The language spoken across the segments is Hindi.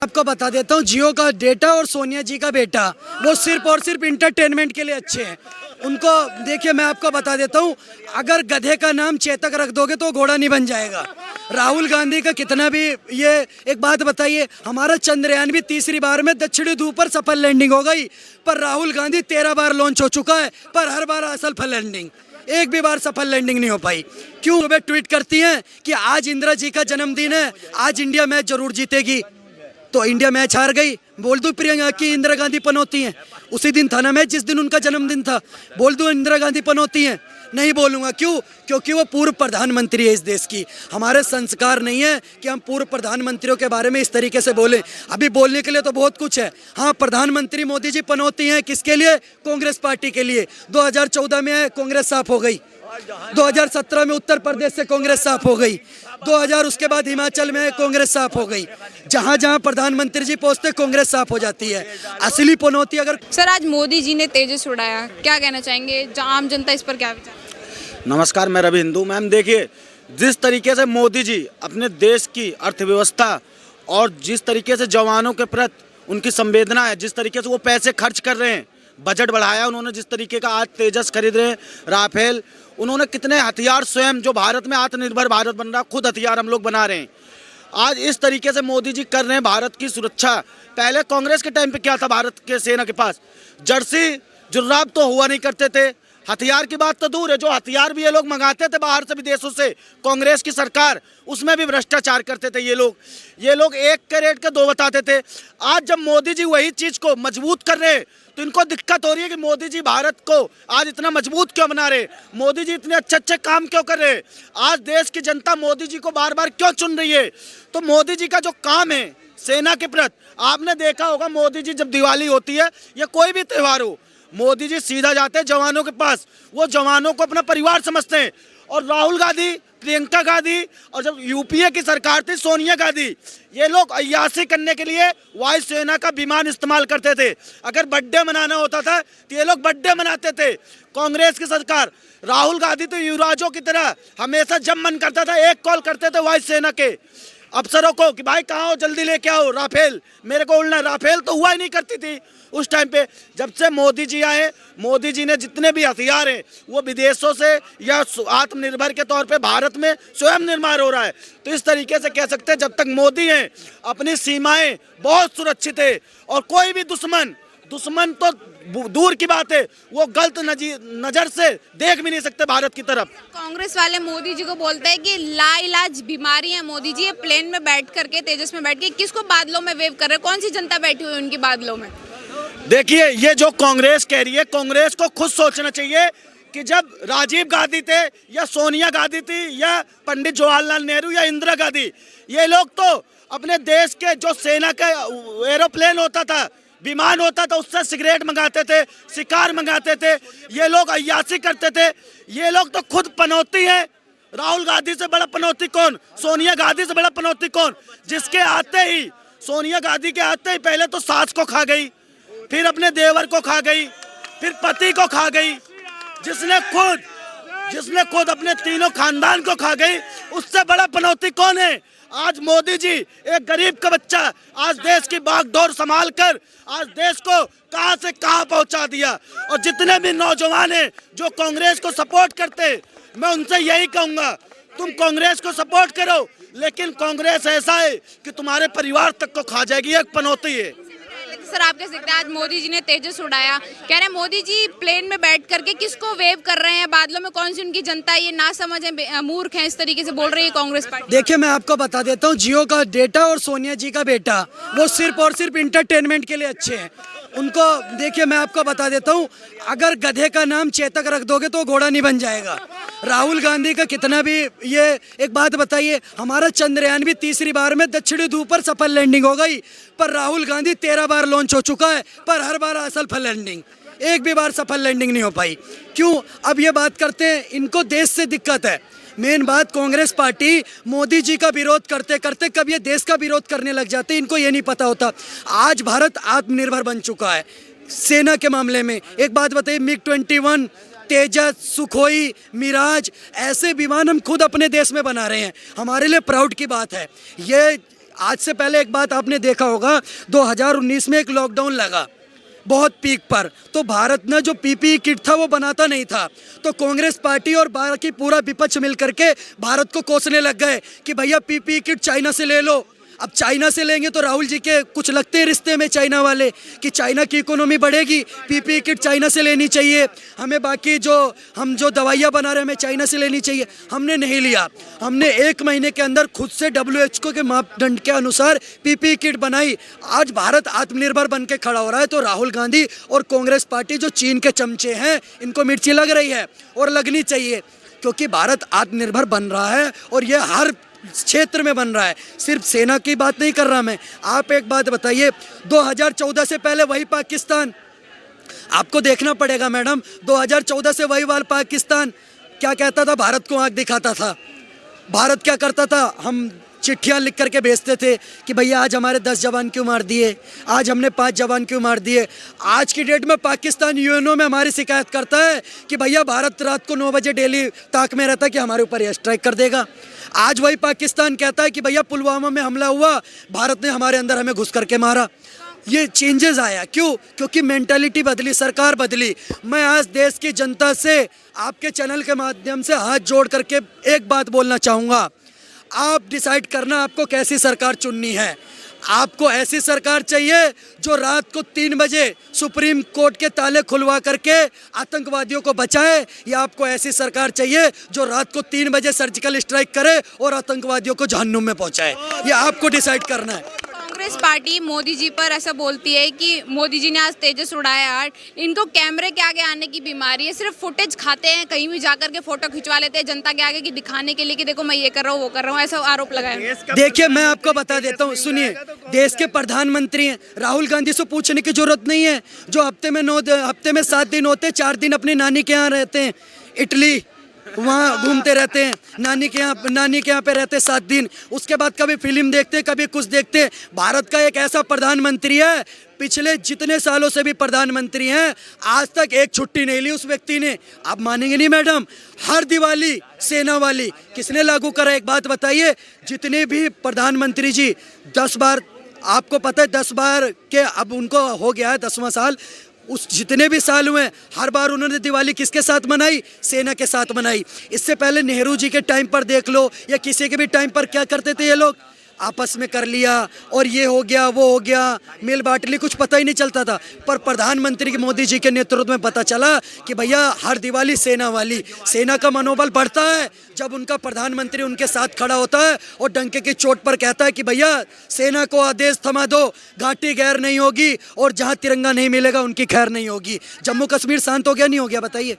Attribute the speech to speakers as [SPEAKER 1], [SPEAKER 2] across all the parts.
[SPEAKER 1] आपको बता देता हूँ, जियो का डेटा और सोनिया जी का बेटा वो सिर्फ और सिर्फ इंटरटेनमेंट के लिए अच्छे हैं। उनको देखिए, मैं आपको बता देता हूँ, अगर गधे का नाम चेतक रख दोगे तो घोड़ा नहीं बन जाएगा। राहुल गांधी का कितना भी ये एक बात बताइए, हमारा चंद्रयान भी तीसरी बार में दक्षिणी ध्रुव पर सफल लैंडिंग हो गई, पर राहुल गांधी 13 बार लॉन्च हो चुका है, पर हर बार असफल लैंडिंग, एक भी बार सफल लैंडिंग नहीं हो पाई। क्यों? वे ट्वीट करती हैं कि आज इंदिरा जी का जन्मदिन है, आज इंडिया मैच जरूर जीतेगी, तो इंडिया मैच हार गई। बोल दूं प्रियंका कि इंदिरा गांधी पनौती हैं? उसी दिन था ना मैच जिस दिन उनका जन्मदिन था। बोल दूं इंदिरा गांधी पनौती हैं? नहीं बोलूँगा। क्यों? क्योंकि वो पूर्व प्रधानमंत्री है इस देश की। हमारे संस्कार नहीं है कि हम पूर्व प्रधानमंत्रियों के बारे में इस तरीके से बोलें। अभी बोलने के लिए तो बहुत कुछ है। हाँ, प्रधानमंत्री मोदी जी पनौती हैं किसके लिए? कांग्रेस पार्टी के लिए। 2014 में कांग्रेस साफ हो गई, 2017 में उत्तर प्रदेश से कांग्रेस साफ हो गई, 2000 उसके बाद हिमाचल में कांग्रेस साफ हो गई। जहां जहां प्रधानमंत्री जी पहुंचते कांग्रेस साफ हो जाती है। असली पनौती अगर
[SPEAKER 2] सर, आज मोदी जी ने तेजस उड़ाया, क्या कहना चाहेंगे? आम जनता इस पर क्या विचार?
[SPEAKER 3] नमस्कार, मैं रवि हिंदू। मैम देखिए, जिस तरीके से मोदी जी अपने देश की अर्थव्यवस्था और जिस तरीके से जवानों के प्रति उनकी संवेदना है, जिस तरीके से वो पैसे खर्च कर रहे हैं, बजट बढ़ाया उन्होंने, जिस तरीके का आज तेजस खरीद रहे हैं, राफेल, उन्होंने कितने हथियार स्वयं, जो भारत में आत्मनिर्भर भारत बन रहा, खुद हथियार हम लोग बना रहे हैं। आज इस तरीके से मोदी जी कर रहे हैं भारत की सुरक्षा। पहले कांग्रेस के टाइम पे क्या था? भारत के सेना के पास जर्सी जुर्राब तो हुआ नहीं करते थे। हथियार की बात तो दूर है, जो हथियार भी ये लोग मंगाते थे बाहर से विदेशों से, कांग्रेस की सरकार, उसमें भी भ्रष्टाचार करते थे ये लोग 1 के रेट के 2 बताते थे। आज जब मोदी जी वही चीज को मजबूत कर रहे हैं तो इनको दिक्कत हो रही है कि मोदी जी भारत को आज इतना मजबूत क्यों बना रहे, मोदी जी इतने अच्छे अच्छे काम क्यों कर रहे, आज देश की जनता मोदी जी को बार बार क्यों चुन रही है। तो मोदी जी का जो काम है सेना के प्रति, आपने देखा होगा मोदी जी जब दिवाली होती है या कोई भी त्यौहार हो, मोदी जी सीधा जाते हैं जवानों के पास, वो जवानों को अपना परिवार समझते हैं। और राहुल गांधी, प्रियंका गांधी और जब यूपीए की सरकार थी सोनिया गांधी, ये लोग अय्याशी करने के लिए वायुसेना का विमान इस्तेमाल करते थे। अगर बर्थडे मनाना होता था तो ये लोग बर्थडे मनाते थे। कांग्रेस की सरकार, राहुल गांधी तो युवराजों की तरह हमेशा जब मन करता था एक कॉल करते थे वायुसेना के अफसरों को कि भाई कहाँ हो, जल्दी लेके आओ राफेल, मेरे को उड़ना। राफेल तो हुआ ही नहीं करती थी उस टाइम पे। जब से मोदी जी आए, मोदी जी ने जितने भी हथियार हैं वो विदेशों से या आत्मनिर्भर के तौर पे भारत में स्वयं निर्माण हो रहा है। तो इस तरीके से कह सकते हैं जब तक मोदी हैं अपनी सीमाएं बहुत सुरक्षित है और कोई भी दुश्मन तो दूर की बात है, वो गलत नजर से देख भी नहीं सकते भारत की तरफ।
[SPEAKER 2] कांग्रेस वाले मोदी जी को बोलते हैं कि लाइलाज बीमारी है मोदी जी। ये प्लेन में बैठ करके, तेजस में बैठ के किसको बादलों में वेव कर रहे हैं? कौन सी जनता बैठी हुई है उनकी बादलों में?
[SPEAKER 3] देखिए, ये जो कांग्रेस कह रही है, कांग्रेस को खुद सोचना चाहिए कि जब राजीव गांधी थे या सोनिया गांधी थी या पंडित जवाहरलाल नेहरू या इंदिरा गांधी, ये लोग तो अपने देश के जो सेना का एरोप्लेन होता था, विमान होता था, उससे सिगरेट मंगाते थे, शिकार मंगाते थे, ये लोग अय्याशी करते थे। ये लोग तो खुद पनौती है। राहुल गांधी से बड़ा पनौती कौन? सोनिया गांधी से बड़ा पनौती कौन? जिसके आते ही, सोनिया गांधी के आते ही पहले तो सास को खा गई, फिर अपने देवर को खा गई, फिर पति को खा गई, जिसने खुद अपने तीनों खानदान को खा गई। उससे बड़ा पनौती कौन है? आज मोदी जी, एक गरीब का बच्चा, आज देश की बागडोर संभाल कर आज देश को कहां से कहां पहुंचा दिया। और जितने भी नौजवान हैं जो कांग्रेस को सपोर्ट करते, मैं उनसे यही कहूंगा, तुम कांग्रेस को सपोर्ट करो, लेकिन कांग्रेस ऐसा है कि तुम्हारे परिवार तक को खा जाएगी, एक पनौती है।
[SPEAKER 2] सर, आप कह सकते हैं आज मोदी जी ने तेजस उड़ाया, कह रहे हैं मोदी जी प्लेन में बैठ करके किसको वेव कर रहे हैं, बादलों में कौन सी उनकी जनता है, ये ना समझ है, मूर्ख हैं, इस तरीके से बोल रही है कांग्रेस पार्टी।
[SPEAKER 1] देखिए, मैं आपको बता देता हूँ, जियो का डेटा और सोनिया जी का बेटा वो सिर्फ और सिर्फ इंटरटेनमेंट के लिए अच्छे हैं। उनको देखिए, मैं आपको बता देता हूँ, अगर गधे का नाम चेतक रख दोगे तो घोड़ा नहीं बन जाएगा। राहुल गांधी का कितना भी ये एक बात बताइए, हमारा चंद्रयान भी तीसरी बार में दक्षिणी ध्रुव पर सफल लैंडिंग हो गई, पर राहुल गांधी 13 बार लॉन्च हो चुका है, पर हर बार असफल लैंडिंग, एक भी बार सफल लैंडिंग नहीं हो पाई। क्यों? अब ये बात करते हैं, इनको देश से दिक्कत है। मेन बात, कांग्रेस पार्टी मोदी जी का विरोध करते करते कब ये देश का विरोध करने लग जाते, इनको ये नहीं पता होता। आज भारत आत्मनिर्भर बन चुका है सेना के मामले में। एक बात बताइए, MiG-21, तेजस, सुखोई, मिराज, ऐसे विमान हम खुद अपने देश में बना रहे हैं। हमारे लिए प्राउड की बात है। ये आज से पहले एक बात आपने देखा होगा, 2019 में एक लॉकडाउन लगा बहुत पीक पर, तो भारत ने जो पीपीई किट था वो बनाता नहीं था, तो कांग्रेस पार्टी और बाकी पूरा विपक्ष मिलकर के भारत को कोसने लग गए कि भैया पीपीई किट चाइना से ले लो। अब चाइना से लेंगे तो राहुल जी के कुछ लगते हैं रिश्ते में चाइना वाले कि चाइना की इकोनॉमी बढ़ेगी, पीपीई किट चाइना से लेनी चाहिए, हमें बाकी हम जो दवाइयाँ बना रहे हैं हमें चाइना से लेनी चाहिए। हमने नहीं लिया, हमने 1 महीने के अंदर खुद से WHO के मापदंड के अनुसार पीपीई किट बनाई। आज भारत आत्मनिर्भर बन के खड़ा हो रहा है। तो राहुल गांधी और कांग्रेस पार्टी जो चीन के चमचे हैं, इनको मिर्ची लग रही है और लगनी चाहिए, क्योंकि भारत आत्मनिर्भर बन रहा है और ये हर क्षेत्र में बन रहा है। सिर्फ सेना की बात नहीं कर रहा मैं। आप एक बात बताइए, 2014 से पहले वही पाकिस्तान, आपको देखना पड़ेगा मैडम, 2014 से वही वाला पाकिस्तान क्या कहता था, भारत को आंख दिखाता था। भारत क्या करता था, हम चिट्ठियाँ लिख करके भेजते थे कि भैया आज हमारे 10 जवान क्यों मार दिए, आज हमने 5 जवान क्यों मार दिए। आज की डेट में पाकिस्तान यूएनओ में हमारी शिकायत करता है कि भैया भारत रात को 9 बजे डेली ताक में रहता है कि हमारे ऊपर एयर स्ट्राइक कर देगा। आज वही पाकिस्तान कहता है कि भैया पुलवामा में हमला हुआ, भारत ने हमारे अंदर हमें घुस करके मारा। ये चेंजेस आया क्यों? क्योंकि मेंटालिटी बदली, सरकार बदली। मैं आज देश की जनता से आपके चैनल के माध्यम से हाथ जोड़ करके एक बात बोलना चाहूँगा, आप डिसाइड करना आपको कैसी सरकार चुननी है। आपको ऐसी सरकार चाहिए जो रात को 3 बजे सुप्रीम कोर्ट के ताले खुलवा करके आतंकवादियों को बचाए, या आपको ऐसी सरकार चाहिए जो रात को 3 बजे सर्जिकल स्ट्राइक करे और आतंकवादियों को जहन्नुम में पहुंचाए? ये आपको डिसाइड करना है।
[SPEAKER 2] कांग्रेस पार्टी मोदी जी पर ऐसा बोलती है कि मोदी जी ने आज तेजस उड़ाया, इनको कैमरे के आगे आने की बीमारी है, सिर्फ फुटेज खाते हैं, कहीं भी जाकर के फोटो खिंचवा लेते हैं जनता के आगे कि दिखाने के लिए कि देखो मैं ये कर रहा हूँ वो कर रहा हूँ, ऐसा आरोप लगाया।
[SPEAKER 1] देखिए मैं आपको बता देता हूँ, सुनिए, देश के प्रधानमंत्री हैं, राहुल गांधी से पूछने की जरूरत नहीं है, जो हफ्ते में 7 दिन होते, 4 दिन अपनी नानी के यहाँ रहते हैं, इटली वहाँ घूमते रहते हैं, नानी के यहाँ पे रहते 7 दिन, उसके बाद कभी फिल्म देखते, कभी कुछ देखते। भारत का एक ऐसा प्रधानमंत्री है, पिछले जितने सालों से भी प्रधानमंत्री हैं, आज तक एक छुट्टी नहीं ली उस व्यक्ति ने। आप मानेंगे नहीं मैडम, हर दिवाली सेना वाली किसने लागू करा? एक बात बताइए, जितने भी प्रधानमंत्री जी 10 बार, आपको पता है 10 बार के अब उनको हो गया है 10वां साल, उस जितने भी साल हुए हर बार उन्होंने दिवाली किसके साथ मनाई? सेना के साथ मनाई। इससे पहले नेहरू जी के टाइम पर देख लो, या किसी के भी टाइम पर क्या करते थे ये लोग, आपस में कर लिया और ये हो गया वो हो गया, मिल बांट ली, कुछ पता ही नहीं चलता था। पर प्रधानमंत्री मोदी जी के नेतृत्व में पता चला कि भैया हर दिवाली सेना वाली, सेना का मनोबल बढ़ता है जब उनका प्रधानमंत्री उनके साथ खड़ा होता है और डंके की चोट पर कहता है कि भैया सेना को आदेश थमा दो, घाटी गैर नहीं होगी और जहाँ तिरंगा नहीं मिलेगा उनकी खैर नहीं होगी। जम्मू कश्मीर शांत हो गया नहीं हो गया? बताइए।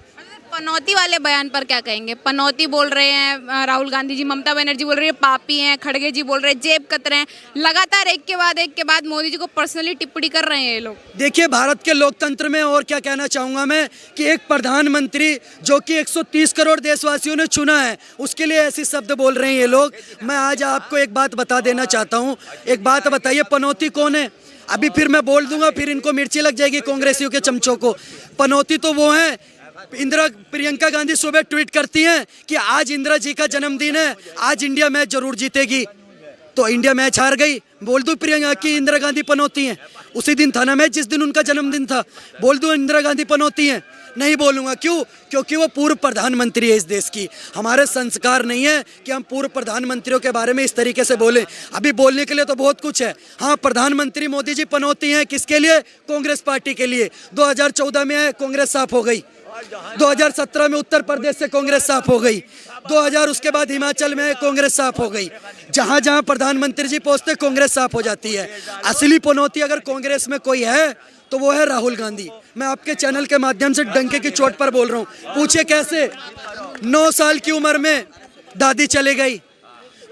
[SPEAKER 2] पनौती वाले बयान पर क्या कहेंगे? पनौती बोल रहे हैं राहुल गांधी जी, ममता बनर्जी बोल रही है पापी हैं, खड़गे जी बोल रहे हैं जेब कतरे हैं, लगातार एक के बाद मोदी जी को पर्सनली टिप्पणी कर रहे हैं ये लोग।
[SPEAKER 1] देखिए भारत के लोकतंत्र में और क्या कहना चाहूँगा मैं कि एक प्रधानमंत्री जो कि 130 करोड़ देशवासियों ने चुना है, उसके लिए ऐसे शब्द बोल रहे हैं ये लोग। मैं आज आपको एक बात बता देना चाहता हूँ, एक बात बताइए, पनौती कौन है? अभी फिर मैं बोल दूंगा, फिर इनको मिर्ची लग जाएगी कांग्रेसियों के चमचों को। पनौती तो वो हैं, प्रियंका गांधी सुबह ट्वीट करती हैं कि आज इंदिरा जी का जन्मदिन है, आज इंडिया मैच जरूर जीतेगी, तो इंडिया मैच हार गई। बोल दूं प्रियंका की इंदिरा गांधी पनौती हैं? उसी दिन था ना मैच जिस दिन उनका जन्मदिन था, बोल दूं इंदिरा गांधी पनौती हैं? नहीं बोलूँगा। क्यों? क्योंकि वो पूर्व प्रधानमंत्री है इस देश की। हमारे संस्कार नहीं है कि हम पूर्व प्रधानमंत्रियों के बारे में इस तरीके से बोलें। अभी बोलने के लिए तो बहुत कुछ है। हाँ, प्रधानमंत्री मोदी जी पनौती हैं किसके लिए? कांग्रेस पार्टी के लिए। 2014 में कांग्रेस साफ हो गई, 2017 में उत्तर प्रदेश से कांग्रेस साफ हो गई, 2000 उसके बाद हिमाचल में कांग्रेस साफ हो गई। जहाँ जहाँ प्रधानमंत्री जी पहुँचते कांग्रेस साफ हो जाती है। असली पनौती अगर कांग्रेस में कोई है तो वो है राहुल गांधी। मैं आपके चैनल के माध्यम से डंके की चोट पर बोल रहा हूँ। पूछे कैसे? 9 साल की उम्र में दादी चली गई,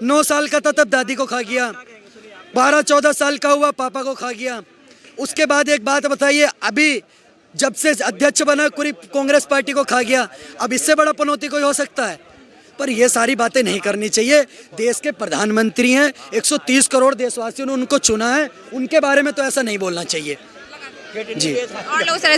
[SPEAKER 1] 9 साल का था तब दादी को खा गया, 12-14 साल का हुआ पापा को खा गया। उसके बाद एक बात बताइए, अभी जब से अध्यक्ष बना पूरी कांग्रेस पार्टी को खा गया। अब इससे बड़ा पनौती कोई हो सकता है? पर ये सारी बातें नहीं करनी चाहिए। देश के प्रधानमंत्री हैं, 130 करोड़ देशवासियों ने उनको चुना है, उनके बारे में तो ऐसा नहीं बोलना चाहिए जी।
[SPEAKER 2] और लोग सर